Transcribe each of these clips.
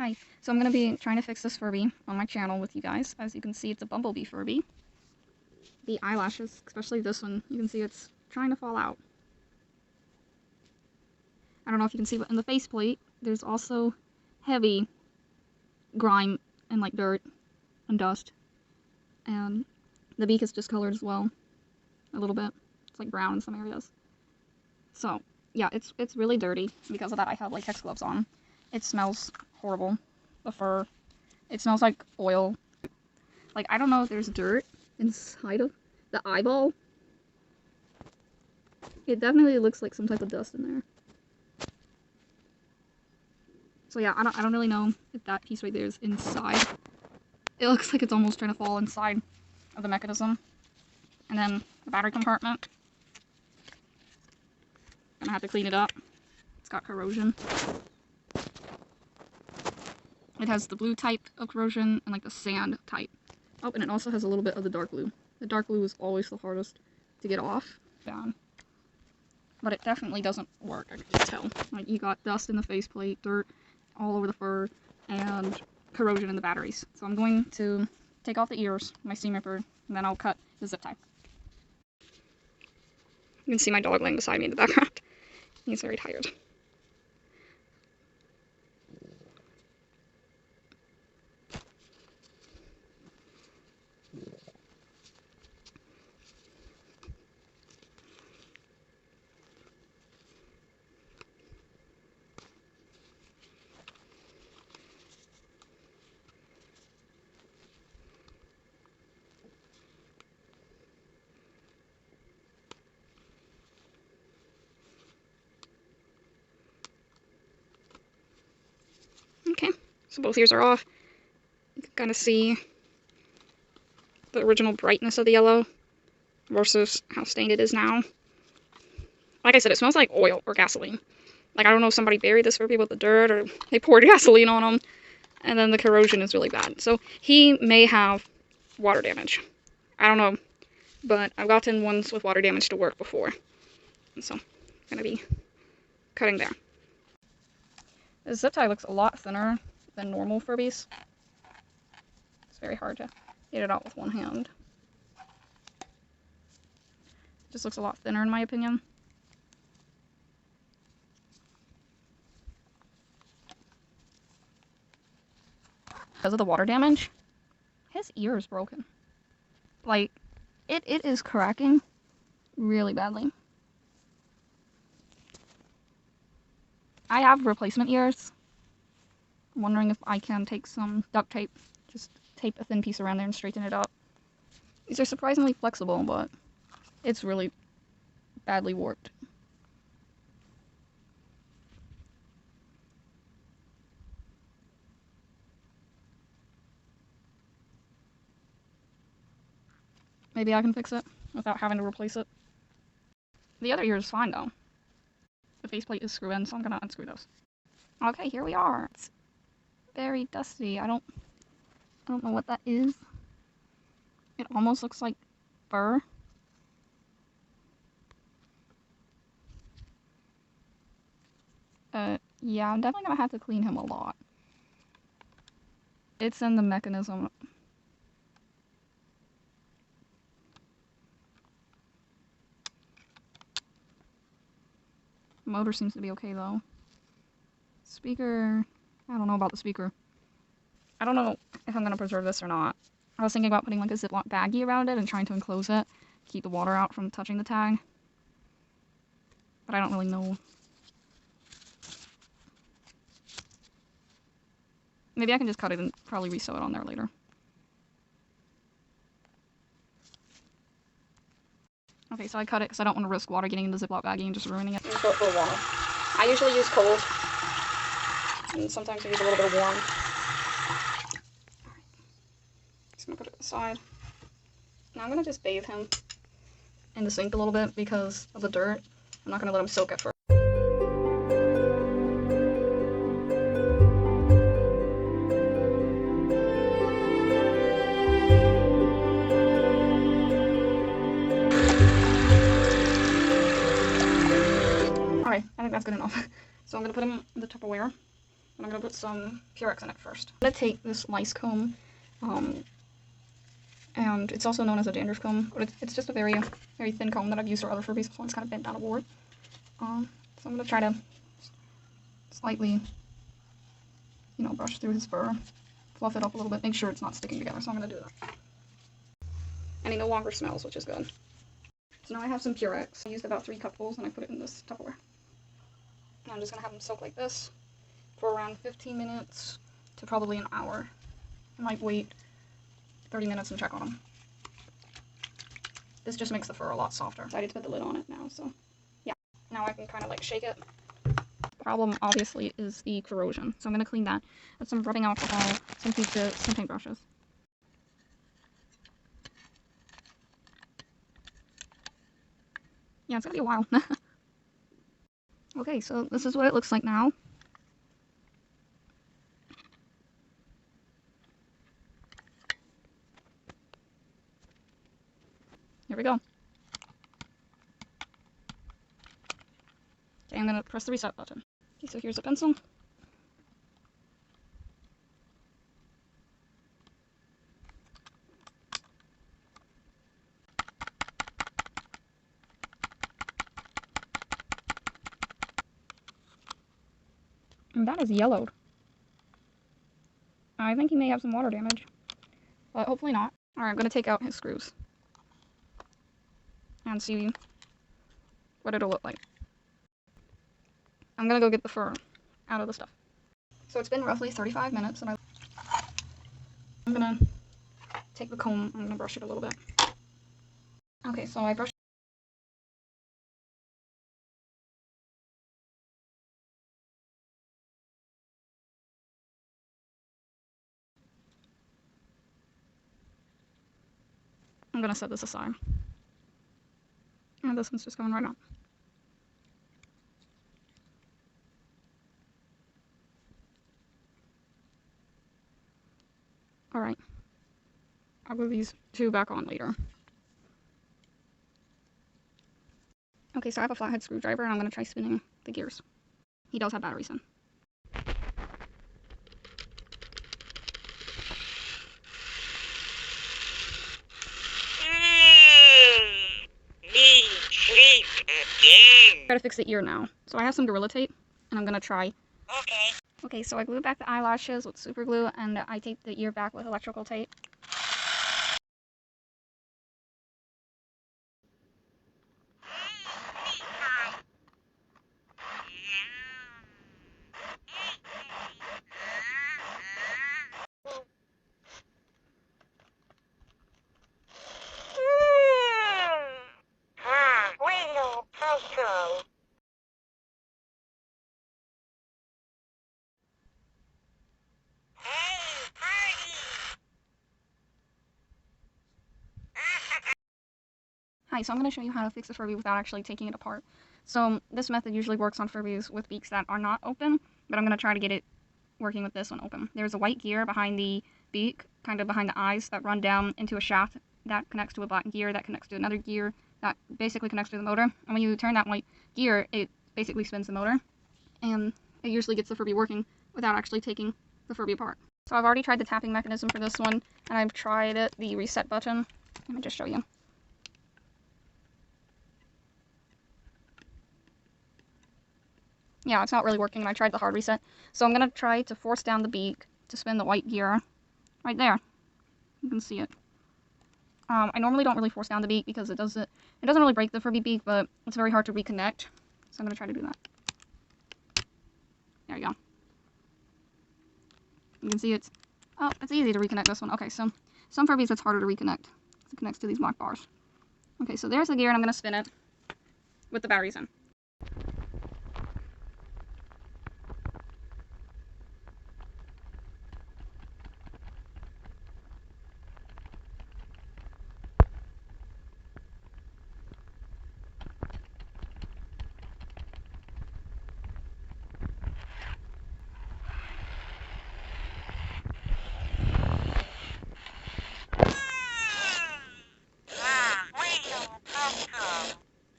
Hi. So I'm going to be trying to fix this Furby on my channel with you guys. As you can see, it's a bumblebee Furby. The eyelashes, especially this one, you can see it's trying to fall out. I don't know if you can see, but in the faceplate, there's also heavy grime and like dirt and dust. And the beak is discolored as well, a little bit. It's like brown in some areas. So yeah, it's really dirty. Because of that, I have latex gloves on. It smells horrible. The fur. It smells like oil. Like, I don't know if there's dirt inside of the eyeball. It definitely looks like some type of dust in there. So yeah, I don't really know if that piece right there is inside. It looks like it's almost trying to fall inside of the mechanism. And then the battery compartment. Gonna have to clean it up. It's got corrosion. It has the blue type of corrosion and like the sand type. Oh, and it also has a little bit of the dark blue. The dark blue is always the hardest to get off. Down. But it definitely doesn't work, I can just tell. Like, you got dust in the faceplate, dirt all over the fur, and corrosion in the batteries. So I'm going to take off the ears, my steam ripper, and then I'll cut the zip tie. You can see my dog laying beside me in the background. He's very tired. Okay, so both ears are off. You can kind of see the original brightness of the yellow versus how stained it is now. Like I said, it smells like oil or gasoline. Like, I don't know if somebody buried this Furby with the dirt or they poured gasoline on him. And then the corrosion is really bad. So he may have water damage. I don't know. But I've gotten ones with water damage to work before. And so I'm going to be cutting there. The zip tie looks a lot thinner than normal Furbies. It's very hard to get it out with one hand. It just looks a lot thinner in my opinion. Because of the water damage, his ear is broken. Like, it is cracking really badly. I have replacement ears. I'm wondering if I can take some duct tape, just tape a thin piece around there and straighten it up. These are surprisingly flexible, but it's really badly warped. Maybe I can fix it without having to replace it. The other ear is fine though. The faceplate is screw in, so I'm gonna unscrew those. Okay, here we are. It's very dusty. I don't know what that is. It almost looks like fur. Yeah, I'm definitely gonna have to clean him a lot. It's in the mechanism. Motor seems to be okay though. Speaker, I don't know about the speaker. I don't know if I'm gonna preserve this or not. I was thinking about putting like a Ziploc baggie around it and trying to enclose it, keep the water out from touching the tag. But I don't really know. Maybe I can just cut it and probably resew it on there later. Okay, so I cut it because I don't want to risk water getting in the Ziploc baggie and just ruining it. For a while. I usually use cold, and sometimes I use a little bit of warm. Just gonna put it aside. Now I'm gonna just bathe him in the sink a little bit because of the dirt. I'm not gonna let him soak at first. I think that's good enough. So I'm going to put him in the Tupperware. but I'm going to put some Purex in it first. I'm going to take this lice comb, and it's also known as a dandruff comb, but it's just a very, very thin comb that I've used for other Furbies, so it's kind of bent down a board. So I'm going to try to slightly, you know, brush through his fur, fluff it up a little bit, make sure it's not sticking together, so I'm going to do that. And he no longer smells, which is good. So now I have some Purex. I used about 3 cupfuls and I put it in this Tupperware. And I'm just going to have them soak like this for around 15 minutes to probably an hour. I might wait 30 minutes and check on them. This just makes the fur a lot softer. I decided to put the lid on it now, so yeah. Now I can kind of like shake it. Problem obviously is the corrosion, so I'm going to clean that with some rubbing alcohol, some pizza, some paintbrushes. Yeah, it's gonna be a while. Okay, so this is what it looks like now. Here we go. Okay, I'm gonna press the reset button. Okay, so here's a pencil. And that is yellowed. I think he may have some water damage, but hopefully not. Alright, I'm gonna take out his screws and see what it'll look like. I'm gonna go get the fur out of the stuff. So it's been roughly 35 minutes and I'm gonna take the comb, I'm gonna brush it a little bit. Okay, so I brushed. I'm gonna set this aside. And this one's just going right on. Alright. I'll glue these 2 back on later. Okay, so I have a flathead screwdriver and I'm gonna try spinning the gears. He does have batteries in. Try to fix the ear now. So I have some Gorilla Tape, and I'm gonna try. Okay. Okay, so I glued back the eyelashes with super glue, and I taped the ear back with electrical tape. Hi, so I'm going to show you how to fix a Furby without actually taking it apart. So this method usually works on Furbies with beaks that are not open, but I'm going to try to get it working with this one open. There's a white gear behind the beak, kind of behind the eyes, that run down into a shaft that connects to a black gear that connects to another gear that basically connects to the motor. And when you turn that white gear, it basically spins the motor, and it usually gets the Furby working without actually taking the Furby apart. So I've already tried the tapping mechanism for this one, and I've tried the reset button. Let me just show you. Yeah, it's not really working, and I tried the hard reset. So I'm going to try to force down the beak to spin the white gear right there. You can see it. I normally don't really force down the beak because it doesn't really break the Furby beak, but it's very hard to reconnect. So I'm going to try to do that. There you go. You can see it's easy to reconnect this one. Okay, so some Furbies it's harder to reconnect. It connects to these black bars. Okay, so there's the gear, and I'm going to spin it with the batteries in.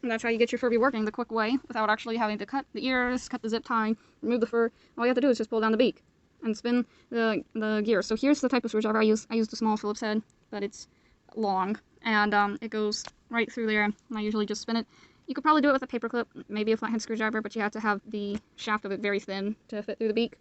And that's how you get your Furby working the quick way, without actually having to cut the ears, cut the zip tie, remove the fur. All you have to do is just pull down the beak and spin the gear. So here's the type of screwdriver I use. I use the small Phillips head, but it's long, and it goes right through there, and I usually just spin it. You could probably do it with a paper clip, maybe a flathead screwdriver, but you have to have the shaft of it very thin to fit through the beak.